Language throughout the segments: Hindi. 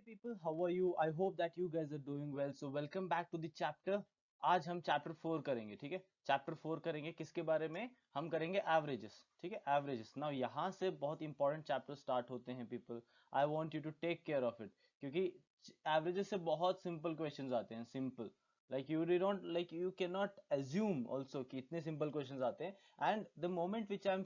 people, how are you? I hope that you guys are doing well. So welcome back to the chapter. आज हम चैप्टर 4 करेंगे, ठीक है। चैप्टर 4 करेंगे किसके बारे में? हम करेंगे एवरेजेस, ठीक है। एवरेजेस नाउ यहाँ से बहुत इंपॉर्टेंट चैप्टर स्टार्ट होते हैं people. I want you to take care of it, क्योंकि एवरेजेस से बहुत सिंपल क्वेश्चंस आते हैं, simple. Like you don't like you can not assume also कि इतने सिंपल क्वेश्चंस आते हैं। And the moment which I am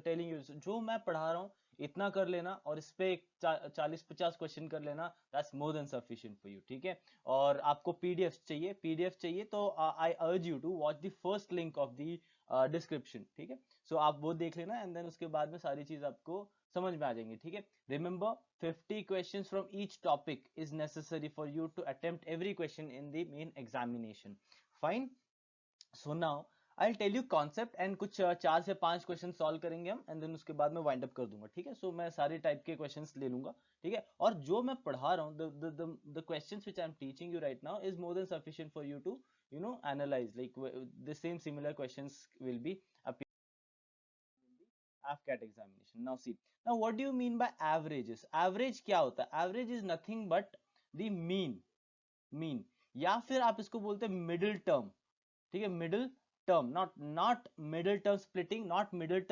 telling you, जो मैं पढ़ा रहा हूँ इतना कर लेना और इस पे 40-50 क्वेश्चन कर लेना, that's more than sufficient for you, ठीक है। और आपको पीडीएफ चाहिए तो I urge you to watch the first link of the description, ठीक है। सो आप वो देख लेना एंड देन उसके बाद में सारी चीज आपको समझ में आ जाएंगी, ठीक है। Remember 50 questions from each topic is necessary for you to attempt every question in the main examination. Fine. So now I'll tell you concept and कुछ 4 से 5 क्वेश्चन सॉल्व करेंगे हम एंड देन उसके बाद मैं वाइंड अप कर दूंगा, ठीक है। सो मैं सारे टाइप के क्वेश्चंस ले लूंगा, ठीक है। और जो मैं पढ़ा रहा हूँ, the questions which I am teaching you right now is more than sufficient for you to analyse, like the same similar questions will be AFCAT examination. Now see, now what do you mean by averages? Average क्या होता है? Average is nothing but the mean, या फिर आप इसको बोलते हैं मिडिल टर्म, ठीक है। Middle term, not middle term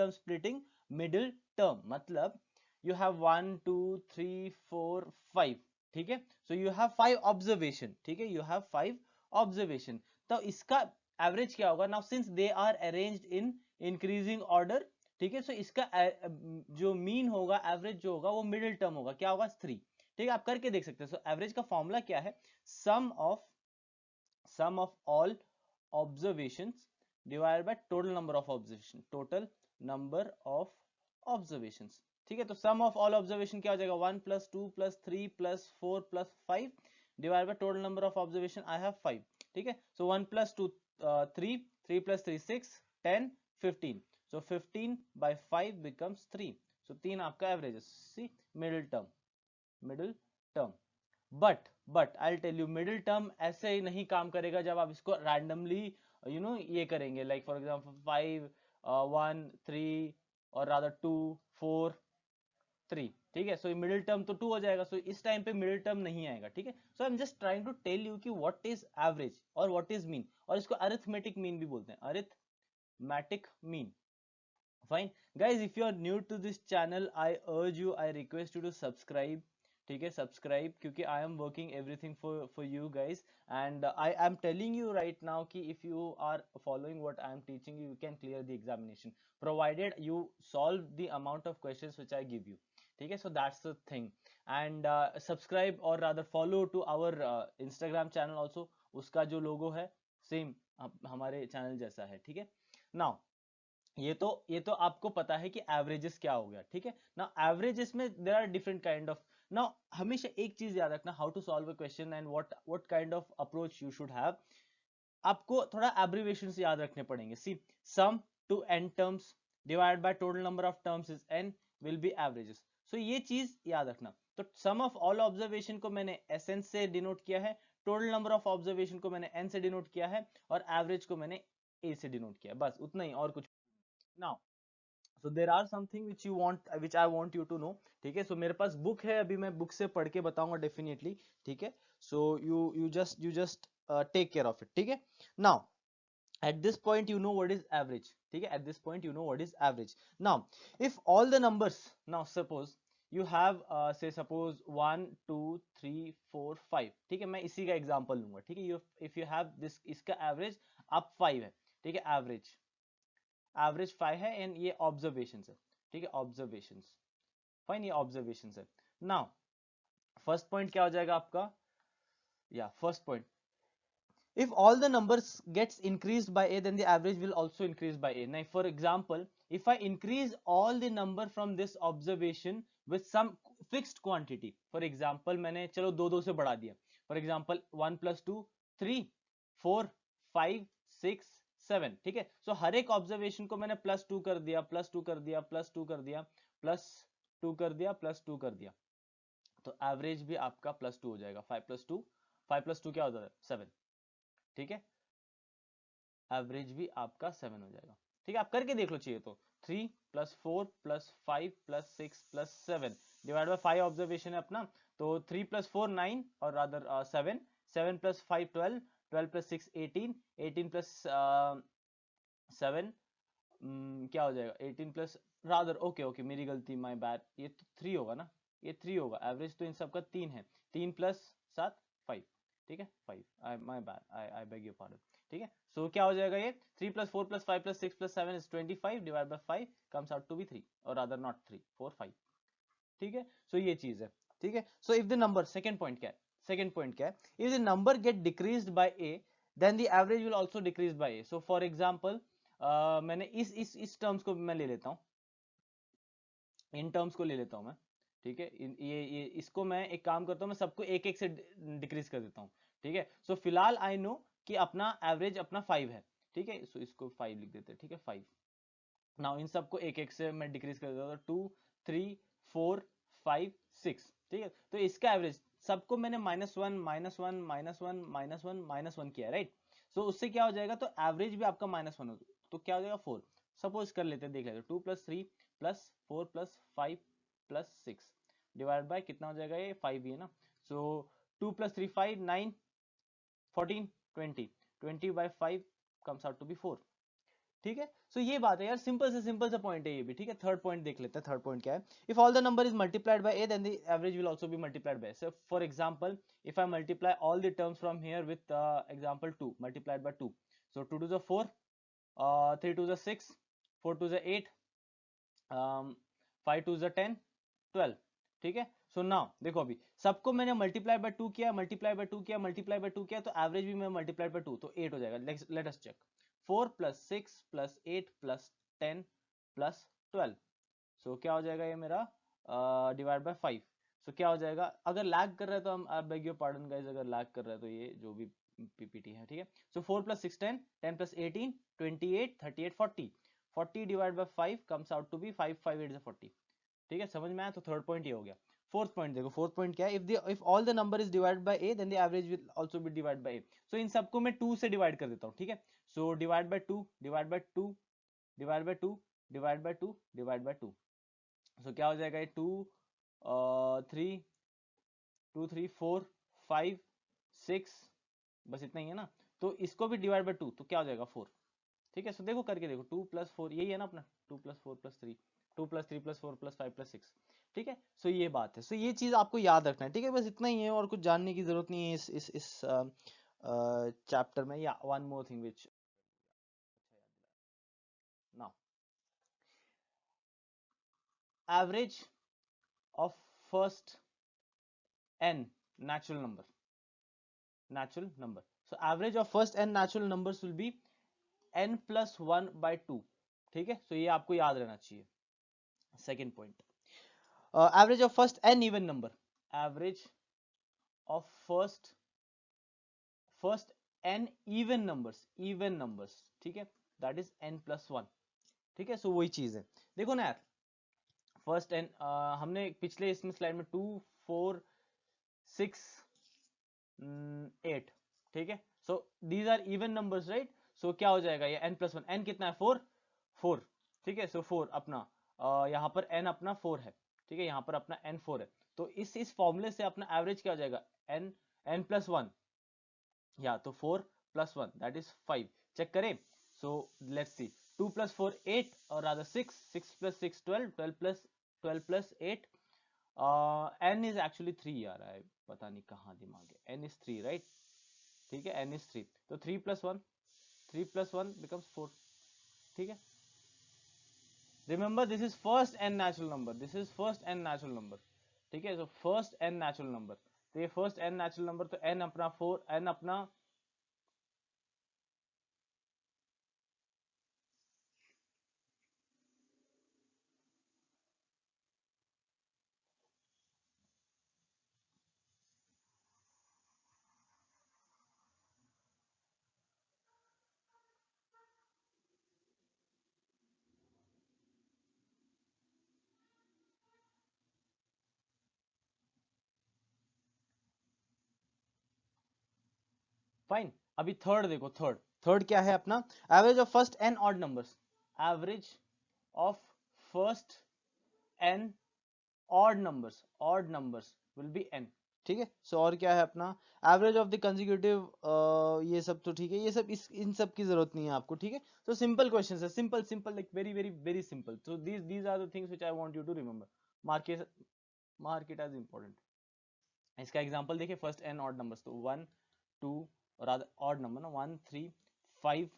splitting, middle term मतलब यू हैव 1 2 3 4 5, ठीक है। सो यू हैव 5 ऑब्जर्वेशन, ठीक है, यू हैव 5 ऑब्जर्वेशन। तो इसका एवरेज क्या होगा? Now since they are arranged in increasing order, ठीक है। सो इसका जो मीन होगा, एवरेज जो होगा वो मिडिल टर्म होगा, क्या होगा? 3, ठीक है। आप करके देख सकते हैं। सो एवरेज का फॉर्मूला क्या है? Sum of all observations divided by total number of observations, ठीक है। तो sum of all observation क्या हो जाएगा? 1 plus 2 plus 3 plus 4 plus 5 divided by total number of observation I have 5, ठीक है। So 1 plus 2 3, 3 plus 3 6, 10, 15, so 15 by 5 becomes 3, so 3 आपका एवरेज है। See middle term but I tell you, middle term ऐसे ही नहीं काम करेगा जब आप इसको रैंडमली ये करेंगे, लाइक फॉर एग्जांपल 5 1 3 और रादर 2 4 3, ठीक है। सो मिडिल टर्म तो 2 हो जाएगा, सो इस टाइम पे मिडिल टर्म नहीं आएगा, ठीक है। So I am just trying to tell you कि व्हाट इज एवरेज और व्हाट इज मीन, और इसको अरिथमेटिक मीन भी बोलते हैं, arithmetic mean. Fine guys, if you are new to this channel, I request you to subscribe, ठीक है। सब्सक्राइब, क्योंकि I am working everything for you guys and I am telling you right now कि if you are following what I am teaching you can clear the examination, provided you solve the amount of questions which I give you, ठीक है। So that's the thing. And subscribe और rather follow to our Instagram channel also, उसका जो लोगो है सेम हमारे चैनल जैसा है, ठीक है। नाउ ये तो आपको पता है कि एवरेजेस क्या हो गया, ठीक है ना। एवरेजेस में there are different kind of, now हमेशा एक चीज याद रखना, how to solve a question and what kind of approach you should have. आपको थोड़ा एब्रिविएशन याद रखने पड़ेंगे। See, sum to n terms divide by total number of terms is n will be averages. So ये चीज याद रखना। तो सम ऑफ ऑल ऑब्जर्वेशन को मैंने Sn से डिनोट किया है, टोटल नंबर ऑफ ऑब्जर्वेशन को मैंने n से डिनोट किया है, और एवरेज को मैंने a से डिनोट किया है, बस उतना ही, और कुछ। Now so there are something which I want you to know, ठीक है। so मेरे पास बुक है, अभी मैं बुक से पढ़ के बताऊंगा डेफिनेटली, ठीक है। so you just take care of it, ठीक है। now at this point you know what is average, ठीक है। at this point you know what is average. Now if all the numbers, now suppose you have say suppose 1 2 3 4 5, ठीक है। मैं इसी का एग्जांपल लूंगा, ठीक है। if you have this, इसका एवरेज अब 5 है, ठीक है। एवरेज 5 है एंड ये ऑब्जर्वेशन है, ठीक है। ऑब्जर्वेशन फाइन, ये ऑब्जर्वेशन है। नाउ फर्स्ट पॉइंट क्या हो जाएगा आपका? या first point, if all the numbers gets increased by a, then the average will also increase by a. Now for example, if I increase all the number from this observation with some fixed quantity, for example मैंने चलो 2 से बढ़ा दिया, for example 1 plus 2 3 4 5 6 7, ठीक है। सो हर एक ऑब्जर्वेशन को मैंने +2 कर दिया, +2 कर दिया, +2 कर दिया, +2 कर दिया, +2 कर दिया, तो एवरेज भी आपका +2 हो जाएगा। 5 + 2 क्या हो जाता है? 7, ठीक है। एवरेज भी आपका 7 हो जाएगा, ठीक है। आप करके देख लो चाहिए तो। 3 + 4 + 5 + 6 + 7 डिवाइड बाय 5 ऑब्जर्वेशन है अपना, तो 3 + 4 9 और रादर 7, 7 + 5 12, 12 + 6 18, 18 + 7 क्या हो जाएगा 18 प्लस रादर ओके ओके मेरी गलती माय बैड, ये तो 3 होगा ना, ये 3 होगा, एवरेज तो इन सबका 3 है, 3 + 7 5, ठीक है 5, I my bad, I beg your pardon, ठीक है। सो क्या हो जाएगा ये 3 + 4 + 5 + 6 + 7 is 25 divide by 5 comes out to be 3 और रादर नॉट 3 4 5, ठीक है। सो ये चीज है, ठीक है। So if the number, second point क्या है, सेकंड पॉइंट क्या है, if the number get decreased by a then the average will also decrease by a। So for example मैंने इस टर्म्स को मैं ले लेता हूं, इन टर्म्स को ले लेता हूं मैं, ठीक है। ये इसको मैं एक काम करता हूं, मैं सबको एक एक से डिक्रीज कर देता हूं, ठीक है। सो फिलहाल आई नो कि अपना एवरेज अपना 5 है, ठीक है। सो इसको 5 लिख देते हैं, ठीक है 5। नाउ इन सबको एक एक से मैं डिक्रीज कर देता हूं, 2 3 4 5 6, ठीक है। तो इसका एवरेज सबको मैंने -1 -1 -1 -1 -1 किया, राइट। सो उससे क्या हो जाएगा, तो एवरेज भी आपका -1 हो, तो क्या हो जाएगा 4। सपोज कर लेते हैं, देख लेते हैं, 2 + 3 + 4 + 5 + 6 डिवाइड बाय कितना हो जाएगा, ये 5 ही है ना। सो 2 + 3 5 9 14 20 20 by 5 comes out to be 4, ठीक है। सो ये बात है यार, सिंपल सा पॉइंट है ये भी, ठीक है। थर्ड पॉइंट देख लेते हैं, थर्ड पॉइंट क्या है, if all the number is multiplied by a then the average will also be multiplied by a। so for example if I multiply all the terms from here with example 2 multiplied by 2, so 2 to the 4, 3 to the 6, 4 to the 8, 5 to the 10 12, ठीक है। सो नाउ देखो, अभी सबको मैंने मल्टीप्लाई बाय 2 किया, मल्टीप्लाई बाय 2 किया, मल्टीप्लाई बाय 2 किया, तो एवरेज भी मैं मल्टीप्लाई बाय 2 तो 8 हो जाएगा। लेट अस चेक, 4 + 6 + 8 + 10 + 12, सो क्या हो जाएगा ये मेरा डिवाइड बाय 5। सो क्या हो जाएगा, अगर लैग कर रहा है तो हम, आई बेग योर पार्डन गाइस, अगर लैग कर रहा है तो ये जो भी पीपीटी है, ठीक है। सो 4 + 6 10, 10 + 18 28 38 40, 40 divide by 5 comes out to be 5 5 8 40, ठीक है। समझ में आया, तो थर्ड पॉइंट ये हो गया। फोर्थ पॉइंट देखो, फोर्थ पॉइंट क्या है, if all the number is divide by a then the average will also be divide by a। So इन सबको मैं 2 से डिवाइड कर देता हूं, ठीक है। So divide by 2 divide by 2 divide by 2 divide by 2 divide by 2, सो क्या हो जाएगा ये 2 3 2 3 4 5 6, बस इतना ही है ना। तो इसको भी डिवाइड बाय 2 तो क्या हो जाएगा 4, ठीक है। सो देखो करके देखो, 2 + 4 यही है ना अपना, 2 + 4 + 3, 2 + 3 + 4 + 5 + 6, ठीक है। सो ये बात है, सो ये चीज आपको याद रखना है, ठीक है। बस इतना ही है, और कुछ जानने की जरूरत नहीं है इस चैप्टर में। या one more thing which now, average of first n natural number, natural number, so average of first n natural numbers will be n + 1 by 2, ठीक है। सो ये आपको याद रहना चाहिए। Second point, average of first n even number, average of first n even numbers, ठीक है, that is n + 1, ठीक है। सो वही चीज है, देखो ना यार, फर्स्ट n हमने पिछले इसमें स्लाइड में 2 4 6 8, ठीक है। So these are even numbers, right. So क्या हो जाएगा ये n + 1, n कितना है 4 4, ठीक है। सो 4 अपना यहाँ पर n अपना 4 है, ठीक है, यहाँ पर अपना n 4 है। तो इस फॉर्मूले से अपना एवरेज क्या हो जाएगा, n + 1, या तो 4 + 1 दैट इज 5, चेक करें। सो लेट्स सी, 2 + 4 8 और रादर 6, 6 + 6 12, 12 + 8 n इज एक्चुअली 3 यार, है पता नहीं कहाँ दिमाग है, n इज 3 राइट, ठीक है, n इज 3, तो 3 + 1, 3 + 1 becomes 4, ठीक है। Remember this is first n natural number, this is first n natural number, ठीक है। So first n natural number, तो ये फर्स्ट n नेचुरल नंबर, तो n अपना 4, n अपना फाइन। अभी थर्ड देखो, थर्ड थर्ड क्या है अपना, average of first n odd numbers, average of first n odd numbers, odd numbers, will be n, ठीक है। सो और क्या है अपना एवरेज ऑफ द कंसेक्यूटिव, ये सब तो ठीक है, ये सब इन सब की जरूरत नहीं है आपको, ठीक है। तो सिंपल क्वेश्चन है, simple simple like very very very simple. So these are the things which I want you to remember, mark it as important. इसका एग्जांपल देखिए, फर्स्ट n ऑड नंबर्स, तो 1 2 और ऑड नंबर ना 1 3 5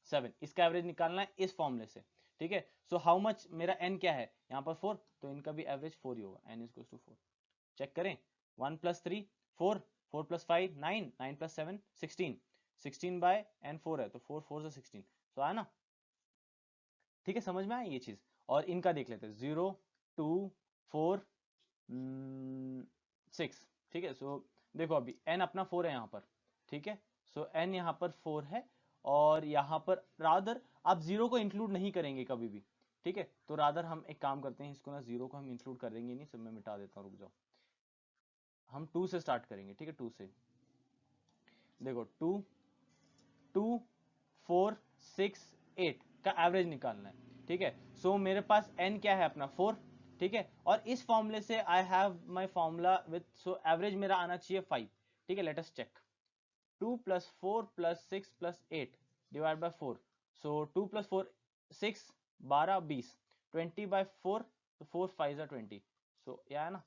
7, इसका एवरेज निकालना है इस फॉर्मूले से, ठीक है। सो हाउ मच मेरा n क्या है यहाँ पर 4, तो इनका भी एवरेज 4 ही होगा, n इज टू 4। चेक करें, 1 plus 3 4, 4 plus 5 9, 9 plus 7 16, 16 by n 4 है, तो 4 4 से 16, तो आया ना, ठीक है। समझ में आया ये चीज। और इनका देख लेते हैं 0 2 4 6, ठीक है। सो देखो अभी n अपना 4 है यहाँ पर, ठीक है। सो n यहाँ पर 4 है, और यहाँ पर रादर आप जीरो को इंक्लूड नहीं करेंगे कभी भी, ठीक है। तो रादर हम एक काम करते हैं, इसको ना जीरो को हम इंक्लूड करेंगे नहीं, सब मैं मिटा देता हूँ, रुक जाओ। हम 2 से स्टार्ट करेंगे, ठीक है। 2 से देखो 2 2 4 6 8 का एवरेज निकालना है, ठीक है। सो मेरे पास n क्या है अपना 4, ठीक है। और इस फॉर्मूले से I have my formula with, so average मेरा आना चाहिए 5, ठीक है। Let us check, 2 plus 4 plus 6 plus 8 divide by 4, so 2 plus 4 6 12 20, 20 by 4, तो 4 5 जा 20, सो यह है ना,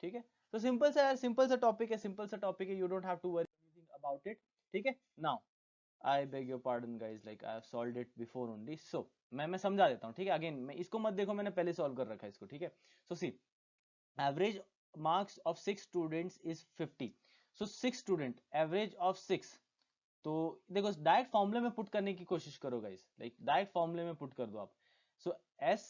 ठीक है। तो सिंपल सा टॉपिक है, सिंपल सा टॉपिक है, you don't have to worry anything about it, ठीक है। Now I beg your pardon guys, like I have solved it before only, so मैं समझा देता हूँ, ठीक है। अगेन मैं इसको मत देखो, मैंने पहले सॉल्व कर रखा है इसको, ठीक है। So see, average marks of 6 students is 50, so 6 student average of 6, तो देखो डायरेक्ट फॉर्मूले में पुट करने की कोशिश करो गाइस, लाइक डायरेक्ट फॉर्मूले में पुट कर दो आप। सो एस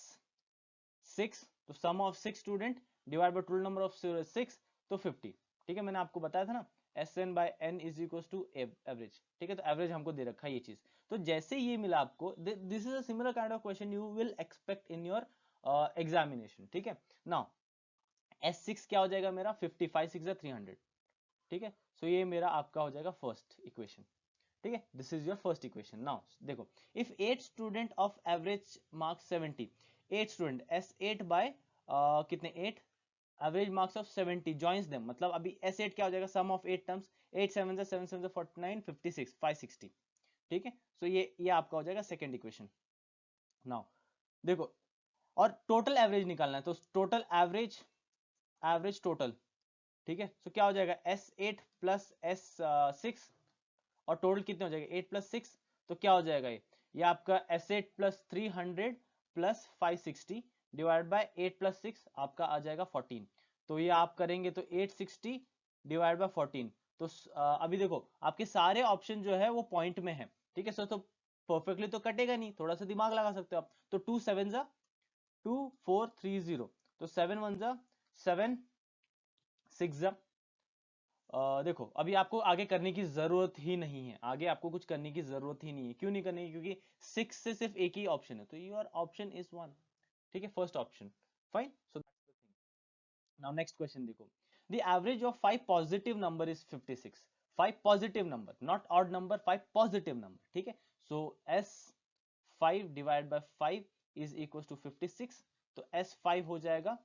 6, तो sum of 6 student divide by total number of 6, तो 50, ठीक है। मैंने आपको बताया था ना, S N by N is equal to average, ठीक है। तो एवरेज हमको दे रखा है ये चीज, तो जैसे ये मिला आपको, this is a similar kind of question you will expect in your examination, ठीक है। नाउ S6 क्या हो जाएगा मेरा, 55 6 300, ठीक है। सो ये मेरा आपका हो जाएगा फर्स्ट इक्वेशन, ठीक है। This is your first equation. Now देखो, if 8 student of average marks 70, 8 student S8 by कितने 8, average marks of 70 joins them, मतलब अभी S8 क्या हो जाएगा, सम ऑफ 8 टर्म्स, 8 7 जा 7 7 जा 49 56 560, ठीक है। सो ये आपका हो जाएगा सेकंड इक्वेशन। नाउ देखो, और टोटल एवरेज निकालना है, तो टोटल एवरेज टोटल, ठीक है। सो क्या हो जाएगा, S8 प्लस S6, और टोटल कितने हो जाएगा 8 प्लस 6, तो क्या हो जाएगा ये आपका S8 plus 300 plus 560 divide by 8 plus 6, आपका आ जाएगा 14, तो ये आप करेंगे तो 860 डिवाइड बाय 14, तो अभी देखो आपके सारे ऑप्शन जो है वो पॉइंट में है, ठीक है। सो तो परफेक्टली तो कटेगा नहीं, थोड़ा सा दिमाग लगा सकते हो आप, तो 2 7 जा 2 4 3 0, तो 7 1 जा 7 6 जा, देखो अभी आपको आगे करने की जरूरत ही नहीं है, आगे आपको कुछ करने की जरूरत ही नहीं है, क्यों नहीं करनी है, क्योंकि 6 से सिर्फ एक ही ऑप्शन है, तो योर ऑप्शन इज 1, ठीक है, first option, fine. So now next question देखो, the average of 5 positive number is 56, 5 positive number, not odd number, 5 positive number, ठीक है। So S 5 divide by 5 is equal to 56, तो S5 हो जाएगा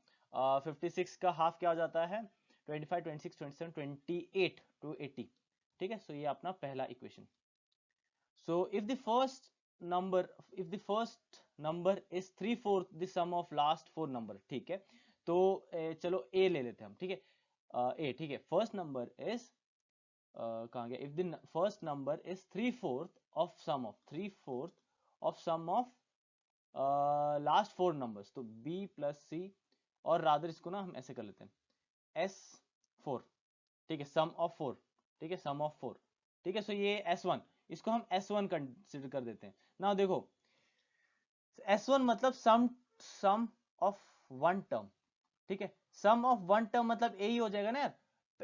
56 का हाफ क्या हो जाता है, 25 26 27 28 टू 80, ठीक है। सो ये अपना पहला equation. So if the first number is 3/4 the sum of last 4 number, ठीक है। तो चलो ए ले लेते हैं हम, ठीक है। ए, ठीक है, फर्स्ट नंबर इज कहाँ गया, if the first number is 3/4 of sum of last 4 numbers, तो B प्लस C, और रादर इसको ना हम ऐसे कर लेते हैं S4, ठीक है, सम ऑफ 4, ठीक है, सम ऑफ 4, ठीक है। सो ये S1, इसको हम S1 कंसिडर कर देते हैं। ना देखो S1 मतलब सम ऑफ वन टर्म, ठीक है। सम ऑफ वन टर्म मतलब यही हो जाएगा ना यार,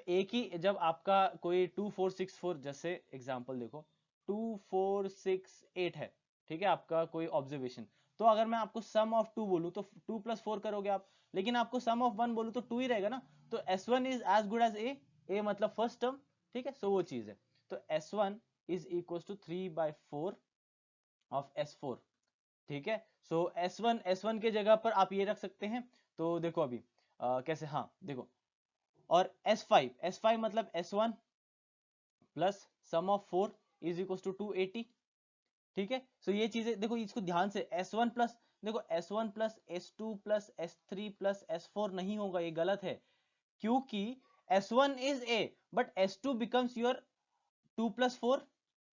एक ही, जब आपका कोई 2 4 6 4, जैसे एग्जांपल देखो 2 4 6 8 है, ठीक है, आपका कोई ऑब्जर्वेशन, तो अगर मैं आपको सम ऑफ 2 बोलूं तो 2 प्लस 4 करोगे आप, लेकिन आपको सम ऑफ 1 बोलूं तो 2 ही रहेगा ना, तो S1 is as good as a मतलब फर्स्ट टर्म, ठीक है। सो वो चीज है, तो S1 is equal to 3/4 of S4, ठीक है। सो S1 के जगह पर आप ये रख सकते हैं, तो देखो अभी कैसे, हाँ देखो और S5 मतलब S1 plus sum of 4 is equal to 280। ठीक है, सो ये चीजें देखो, इसको ध्यान से S1 प्लस, देखो S1 plus S2 plus S3 plus S4 नहीं होगा, ये गलत है, क्योंकि S1 is A but S2 becomes your 2 plus 4,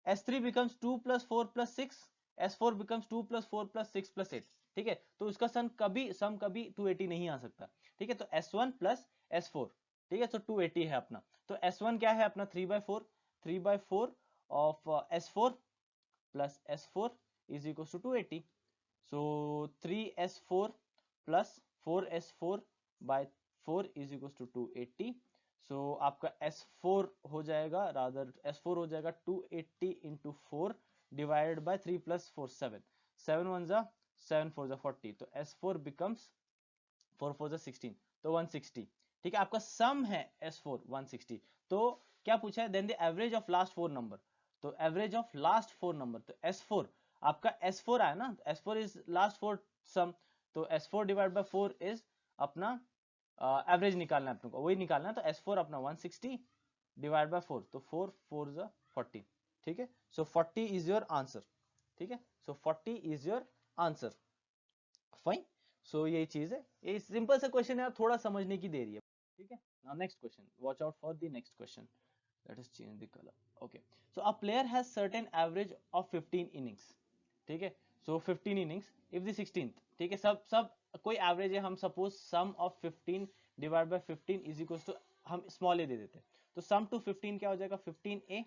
S3 becomes 2 plus 4 plus 6, S4 becomes 2 plus 4 plus 6 plus 8। ठीक है, तो उसका सम कभी 280 नहीं आ सकता। ठीक है, तो S1 plus S4, ठीक है, तो 280 है अपना। तो S1 क्या है अपना 3/4, 3/4 of S4 plus S4 is equals to 280। so 3S4 plus 4S4 by 4 is equals to 280। so आपका S4 हो जाएगा, रादर S4 हो जाएगा 280 into 4 divided by 3 plus 4 7, 7 1 जा 7 4 जा 40, तो S4 becomes 4 4 जा 16, तो 160। ठीक है, आपका सम है S4 160। तो क्या पूछा है, then the average of last 4 number, तो एवरेज ऑफ लास्ट 4 नंबर, तो S4 आपका S4 आया ना, S4 इज लास्ट 4 सम, तो S4 डिवाइड बाय 4 इज अपना एवरेज निकालना है अपने को, वही निकालना है, तो S4 अपना 160 डिवाइड बाय 4, तो 4 4 जा 40। ठीक है, सो 40 इज योर आंसर। ठीक है, सो 40 इज योर आंसर। फाइन, सो यही चीज है, ये सिंपल सा क्वेश्चन है, आप थोड़ा समझने की देरी है। ठीक है, now next question, watch out for the next question. Let us change the colour. Okay, so a player has certain average of 15 innings. ठीक है, सो 15 इनिंग्स इफ द 16th, ठीक है, सब सब कोई एवरेज है, हम suppose sum of 15 divide by 15 is equal to, हम स्मॉल ए दे देते हैं, तो सम टू 15 क्या हो जाएगा 15a।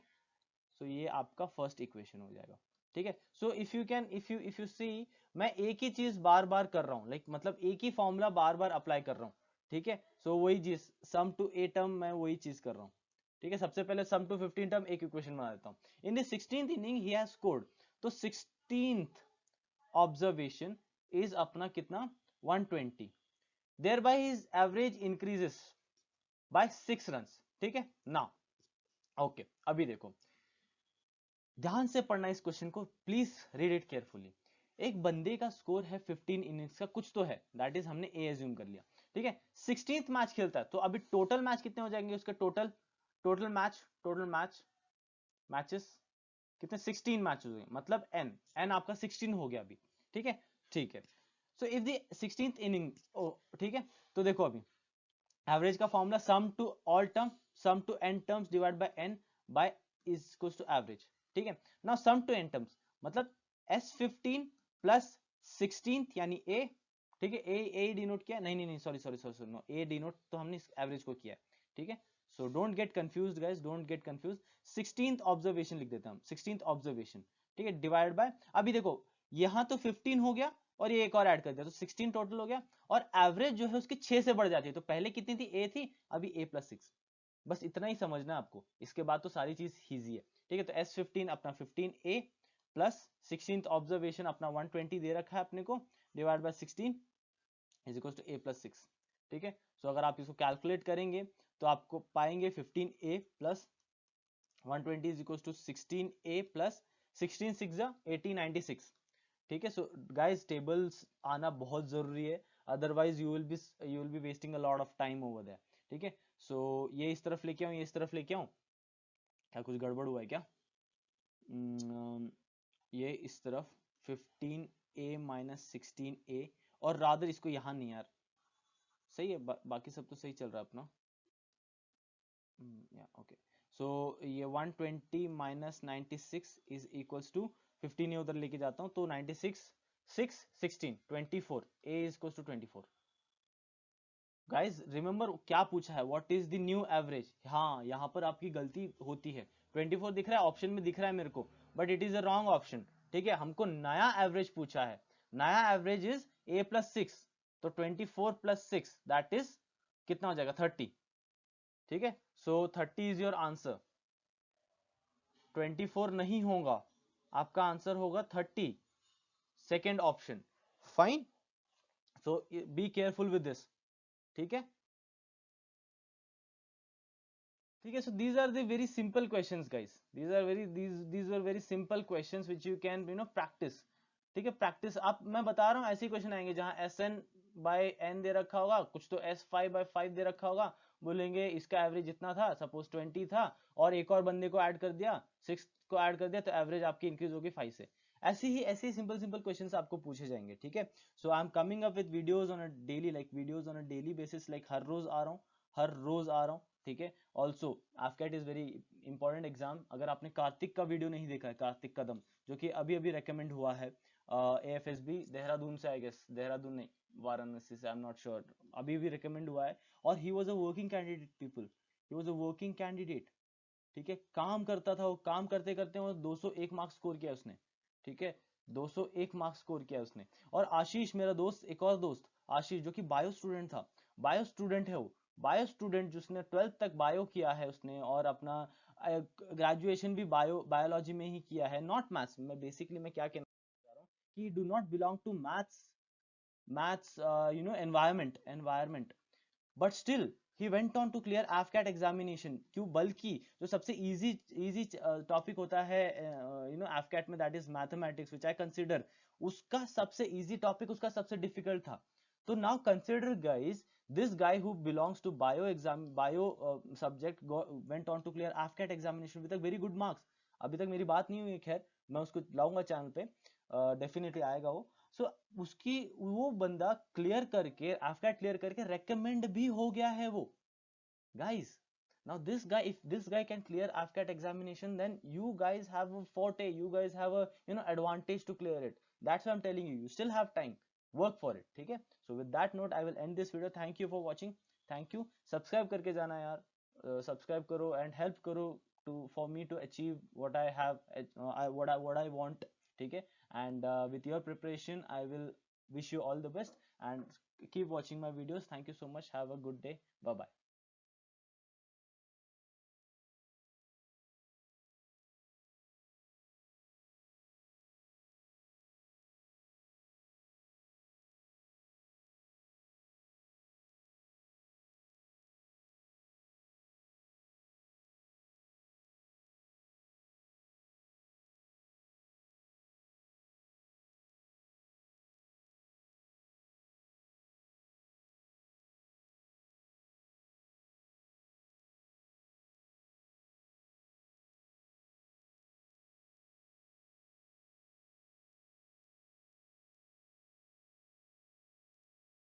सो ये आपका फर्स्ट इक्वेशन हो जाएगा। ठीक है, सो इफ यू सी, मैं एक ही चीज बार बार कर रहा हूँ, लाइक मतलब एक ही फॉर्मूला बार बार अप्लाई कर रहा हूँ। ठीक है, सो वही चीज सम टू ए टर्म मैं वही चीज कर रहा हूँ। ठीक है, सबसे पहले सम टू 15 टर्म एक इक्वेशन बना देता हूँ। In the 16th inning he has scored, तो 16th ऑब्जर्वेशन इज अपना कितना 120, there by his average increases by 6 runs. ठीक है ना, ओके, अभी देखो ध्यान से पढ़ना इस क्वेश्चन को, प्लीज रीड इट केयरफुली। एक बंदे का स्कोर है 15 इनिंग्स का, कुछ तो है, दैट इज हमने ए एज्यूम कर लिया। ठीक है, 16th मैच खेलता है, तो अभी टोटल मैच कितने हो जाएंगे उसके, टोटल मैचेस कितने, 16 मैच हो गए, मतलब एन आपका 16 हो गया अभी। ठीक है, ठीक है, so if the 16th inning, ठीक है, तो देखो अभी एवरेज का formula sum to all term, sum to N terms divide by N by is equals to average. ठीक है, now sum to N terms मतलब S15 प्लस 16th यानी ए। ठीक है, ए डिनोट किया, नहीं नहीं नहीं, सॉरी सॉरी सॉरी नो, ए डिनोट तो हमने इस एवरेज को किया है। ठीक है, so don't get confused guys, don't get confuse. 16th observation लिख देते हैं हम, 16th ऑब्जर्वेशन। ठीक है, डिवाइड बाय, अभी देखो यहां तो 15 हो गया और ये एक और ऐड कर दिया, तो 16 टोटल हो गया, और एवरेज जो है उसकी 6 से बढ़ जाती है, तो पहले कितनी थी, ए थी, अभी a प्लस 6। बस इतना ही समझना है आपको, इसके बाद तो सारी चीज इजी है। ठीक है, तो S15 अपना 15a प्लस 16th ऑब्जर्वेशन अपना 120 दे रखा है अपने को, divide by 16 is equal to a plus 6। ठीक है, सो अगर आप इसको कैलकुलेट करेंगे तो आपको पाएंगे 15a plus 120 is equal to 16a plus 16 6 जा 18 96। ठीक है, सो गाइस टेबल्स आना बहुत जरूरी है, otherwise you will be wasting a lot of time over there. ठीक है, सो ये इस तरफ लेके आऊं, ये इस तरफ लेके आऊं, क्या कुछ गड़बड़ हुआ है क्या, ये इस तरफ 15a माइनस 16a, और रादर इसको यहाँ नहीं यार, सही है, बाकी सब तो सही चल रहा है अपना। या ओके, सो ये 120 माइनस 96 इज इक्वल्स टू 15 उधर लेके जाता हूँ, तो 96 6 16 24, a is equals to 24। Guys remember क्या पूछा है, what is the new average, हाँ यहाँ पर आपकी गलती होती है, 24 दिख रहा है ऑप्शन में, दिख रहा है मेरे को, but it is a wrong option. ठीक है, हमको नया एवरेज पूछा है, नया एवरेज इज a प्लस 6, तो 24 प्लस 6 दैट इज कितना हो जाएगा 30। ठीक है, सो 30 इज योर आंसर, 24 नहीं होगा, आपका आंसर होगा 30, second option. Fine, so be careful with this. ठीक है, ठीक है, so these are the very simple questions guys, these were very simple questions which you can practice। ठीक है, प्रैक्टिस आप, मैं बता रहा हूँ ऐसे क्वेश्चन आएंगे जहां Sn by n दे रखा होगा, कुछ तो S5 by 5 दे रखा होगा, बोलेंगे इसका एवरेज इतना था, सपोज 20 था, और एक और बंदे को ऐड कर दिया, 6 को ऐड कर दिया, तो एवरेज आपकी इंक्रीज होगी 5 से। ऐसे ही सिंपल सिंपल क्वेश्चंस आपको पूछे जाएंगे, ठीक है। So I am coming up with videos on a daily, like videos on a daily basis, like हर रोज आ रहा हूँ, हर रोज आ रहा हूँ, ठीक है। Also AFCAT is very important exam. अगर आपने कार्तिक का वीडियो नहीं देखा है, कार्तिक कदम, जो कि अभी अभी रिकमेंड हुआ है AFSB देहरादून से, आई गेस देहरादून नहीं, वाराणसी से, आई एम नॉट श्योर, अभी भी रिकमेंड हुआ है। और he was a working candidate people, he was a working candidate, ठीक है। काम करता था वो, काम करते करते वो 201 मार्क्स स्कोर किया उसने, ठीक है, 201 मार्क्स स्कोर किया उसने। और आशीष मेरा दोस्त, एक और दोस्त आशीष, जो कि बायो स्टूडेंट था, बायो स्टूडेंट है वो, बायो स्टूडेंट जिसने 12th तक बायो किया है उसने, और अपना ग्रेजुएशन भी बायोलॉजी में ही किया है, नॉट मैथ्स। मैं बेसिकली मैं क्या कहना चाह रहा हूँ कि do not belong to maths, maths environment, but still he went on to clear AFCAT examination. क्यों? बल्कि जो सबसे इजी टॉपिक होता है AFCAT में, that is mathematics, which I consider, उसका सबसे इजी टॉपिक उसका सबसे डिफिकल्ट था। तो now consider guys, this guy who belongs to bio subject went on to clear AFCAT examination with very good marks. अभी तक मेरी बात नहीं हुई, खैर मैं उसको लाऊंगा चैनल पे, डेफिनेटली आएगा वो। सो उसकी, वो बंदा क्लियर करके, AFCAT क्लियर करके रेकमेंड भी हो गया है वो, guys. Now this guy, if this guy can clear AFCAT examination, then you guys have a forte, you guys have a advantage to clear it. That's why I'm telling you, you still have time, work for it, ठीक है। So with that note I will end this video. Thank you for watching, thank you। subscribe करके जाना यार, subscribe करो and help करो to, for me to achieve what I have, what I want, ठीक है। And with your preparation I will wish you all the best, and keep watching my videos. Thank you so much, have a good day, bye bye।